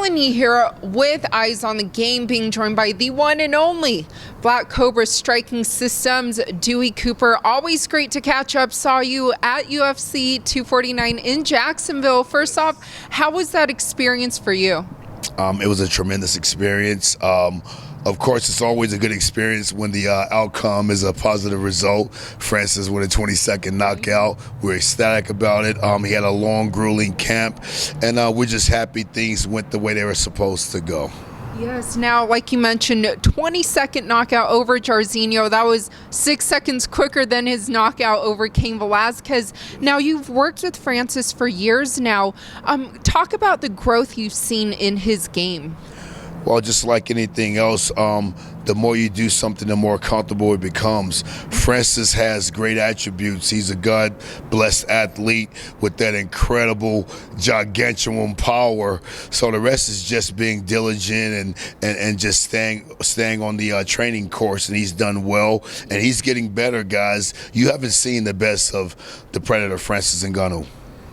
Helen Yee here with Eyes on the Game, being joined by the one and only Black Kobra Striking Systems, Dewey Cooper. Always great to catch up. Saw you at UFC 249 in Jacksonville. First off, how was that experience for you? It was a tremendous experience. Of course, it's always a good experience when the outcome is a positive result. Francis with a 22nd knockout. We're ecstatic about it. He had a long, grueling camp, and we're just happy things went the way they were supposed to go. Yes, now, like you mentioned, 22nd knockout over Jairzinho. That was 6 seconds quicker than his knockout over Cain Velasquez. Now, you've worked with Francis for years now. Talk about the growth you've seen in his game. Well, just like anything else, the more you do something, the more comfortable it becomes. Francis has great attributes. He's a God-blessed athlete with that incredible, gargantuan power. So the rest is just being diligent and just staying on the training course, and he's done well. And he's getting better, guys. You haven't seen the best of the Predator, Francis Ngannou.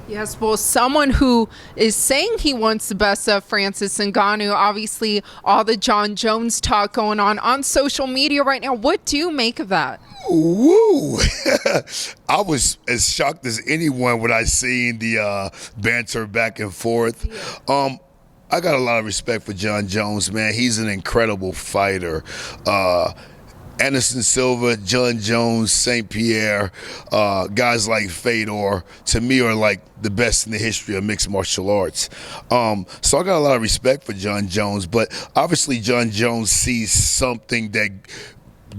Yes, well, someone who is saying he wants the best of Francis Ngannou, obviously all the Jon Jones talk going on social media right now. What do you make of that? Woo! I was as shocked as anyone when I seen the banter back and forth. I got a lot of respect for Jon Jones, man. He's an incredible fighter. Anderson Silva, Jon Jones, St. Pierre, guys like Fedor, to me, are like the best in the history of mixed martial arts. So I got a lot of respect for Jon Jones, but obviously Jon Jones sees something that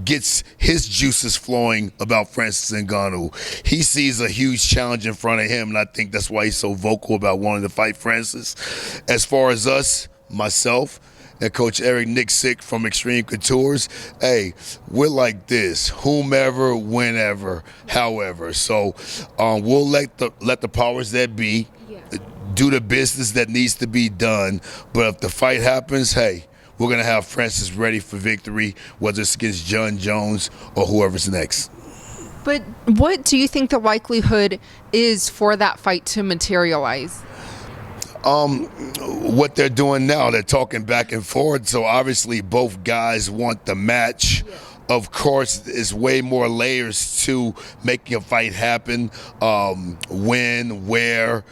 gets his juices flowing about Francis Ngannou. He sees a huge challenge in front of him, and I think that's why he's so vocal about wanting to fight Francis. As far as us, myself, and Coach Eric Nixick from Extreme Coutures, hey, we're like this: whomever, whenever, however. So we'll let the powers that be do the business that needs to be done. But if the fight happens, hey, we're gonna have Francis ready for victory, whether it's against Jon Jones or whoever's next. But what do you think the likelihood is for that fight to materialize? What they're doing now, they're talking back and forth, so obviously both guys want the match. Of course, there's way more layers to making a fight happen. When, where,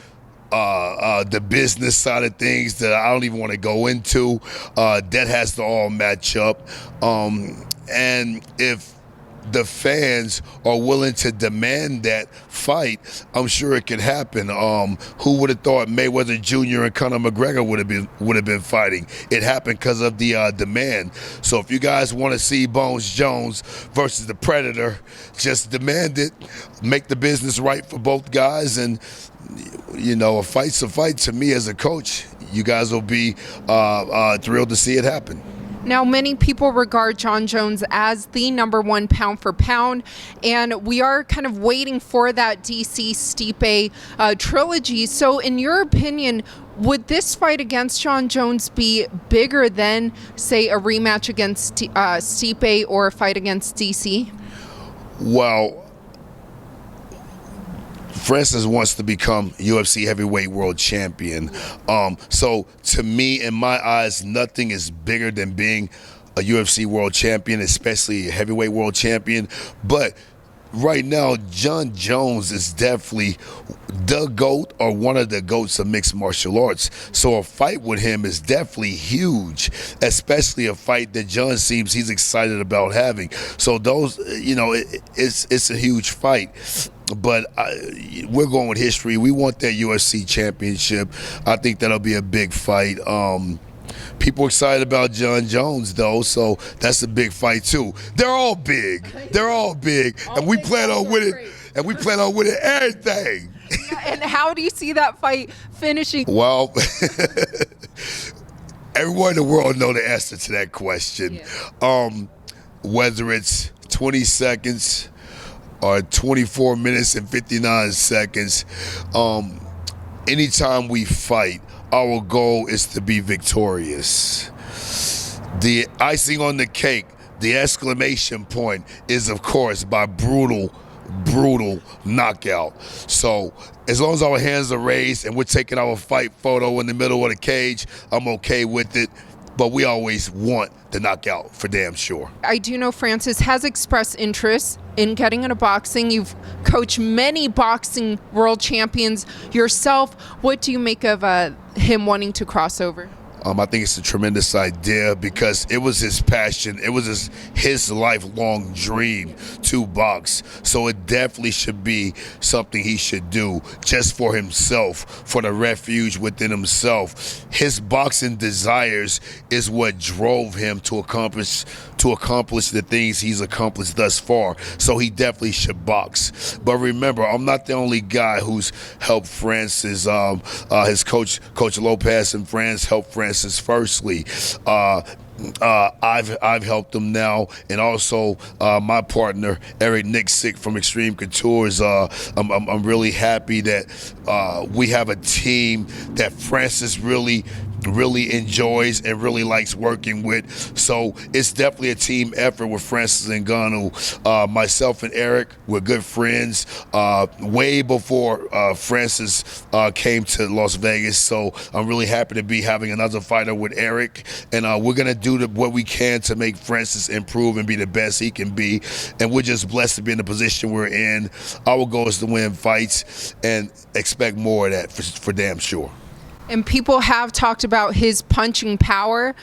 the business side of things that I don't even want to go into. That has to all match up. And if the fans are willing to demand that fight, I'm sure it can happen. Who would have thought Mayweather Jr. and Conor McGregor would have been fighting? It happened because of the demand. So if you guys want to see Bones Jones versus the Predator, just demand it. Make the business right for both guys, and you know, a fight's a fight. To me as a coach, you guys will be thrilled to see it happen. Now, many people regard Jon Jones as the #1 pound for pound, and we are kind of waiting for that DC Stipe trilogy. So in your opinion, would this fight against Jon Jones be bigger than, say, a rematch against Stipe or a fight against DC? Well, Francis wants to become UFC heavyweight world champion. So to me, in my eyes, nothing is bigger than being a UFC world champion, especially a heavyweight world champion. But right now, Jon Jones is definitely the GOAT or one of the GOATs of mixed martial arts. So a fight with him is definitely huge, especially a fight that Jon seems he's excited about having. So those, you know, it's a huge fight. But we're going with history. We want that UFC championship. I think that'll be a big fight. People excited about Jon Jones, though, so that's a big fight, too. They're all big. They're all big. And we plan on winning. And we plan on winning everything. And how do you see that fight finishing? Well, everyone in the world know the answer to that question. Whether it's 20 seconds or 24 minutes and 59 seconds, anytime we fight, our goal is to be victorious. The icing on the cake, the exclamation point, is, of course, by brutal brutal knockout. So as long as our hands are raised and we're taking our fight photo in the middle of the cage, I'm okay with it. But we always want the knockout for damn sure. I do know Francis has expressed interest in getting into boxing. You've coached many boxing world champions yourself. What do you make of him wanting to cross over? I think it's a tremendous idea because it was his passion. It was his lifelong dream to box. So it definitely should be something he should do just for himself, for the refuge within himself. His boxing desires is what drove him to accomplish the things he's accomplished thus far. So he definitely should box. But remember, I'm not the only guy who's helped Francis. His Coach Lopez and France helped Francis firstly. I've helped him now, and also my partner Eric Nixick from Extreme Couture. I'm really happy that we have a team that Francis really enjoys and really likes working with. So it's definitely a team effort with Francis Ngannou. Myself and Eric, we're good friends way before Francis came to Las Vegas. So I'm really happy to be having another fighter with Eric, and we're gonna do what we can to make Francis improve and be the best he can be. And we're just blessed to be in the position we're in. Our goal is to win fights, and expect more of that for damn sure. And people have talked about his punching power.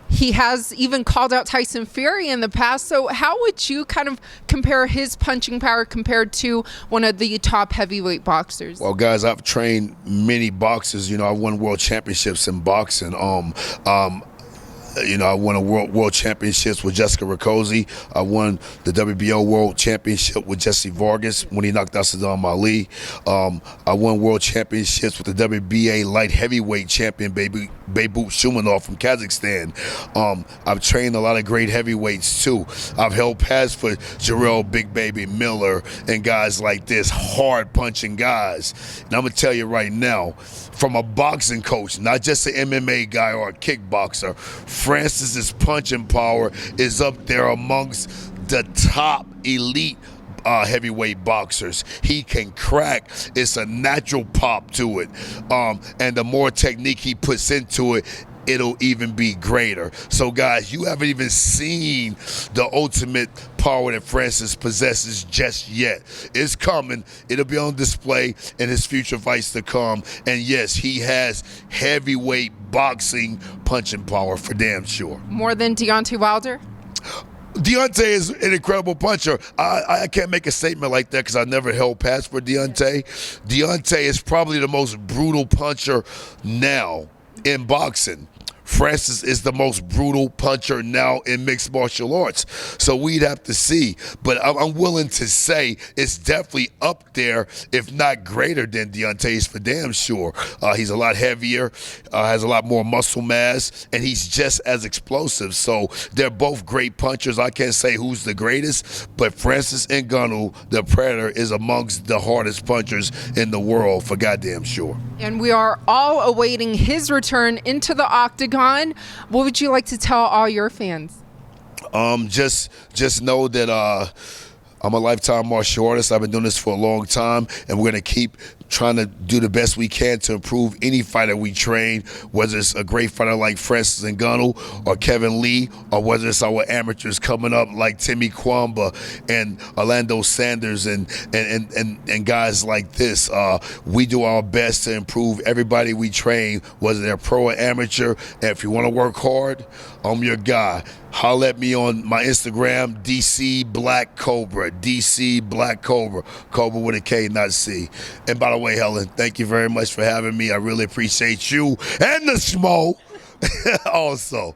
He has even called out Tyson Fury in the past. So how would you kind of compare his punching power compared to one of the top heavyweight boxers? Well, guys, I've trained many boxers. I won world championships in boxing. I won a world championships with Jessica Rakoczy. I won the WBO world championship with Jesse Vargas when he knocked out Saddam Ali. I won world championships with the WBA light heavyweight champion Beibut Shumanov from Kazakhstan. I've trained a lot of great heavyweights too. I've held pads for Jarrell Big Baby Miller and guys like this, hard punching guys. And I'm gonna tell you right now, from a boxing coach, not just an MMA guy or a kickboxer, Francis's punching power is up there amongst the top elite heavyweight boxers. He can crack. It's a natural pop to it. And the more technique he puts into it, it'll even be greater. So guys, you haven't even seen the ultimate power that Francis possesses just yet. It's coming. It'll be on display in his future fights to come. And yes, he has heavyweight boxing punching power for damn sure. More than Deontay Wilder? Deontay is an incredible puncher. I can't make a statement like that because I never held pads for Deontay. Deontay is probably the most brutal puncher now in boxing. Francis is the most brutal puncher now in mixed martial arts. So we'd have to see. But I'm willing to say it's definitely up there, if not greater than Deontay's for damn sure. He's a lot heavier, has a lot more muscle mass, and he's just as explosive. So they're both great punchers. I can't say who's the greatest, but Francis Ngannou, the Predator, is amongst the hardest punchers in the world for goddamn sure. And we are all awaiting his return into the octagon. What would you like to tell all your fans? Just know that I'm a lifetime martial artist. I've been doing this for a long time, and we're going to keep trying to do the best we can to improve any fighter we train, whether it's a great fighter like Francis Ngannou or Kevin Lee, or whether it's our amateurs coming up like Timmy Kwamba and Orlando Sanders and guys like this. We do our best to improve everybody we train, whether they're pro or amateur. And if you want to work hard, I'm your guy. Holler at me on my Instagram, DC Black Kobra, DC Black Kobra, Cobra with a K, not C. And by the way, Helen, thank you very much for having me. I really appreciate you and the Schmo also.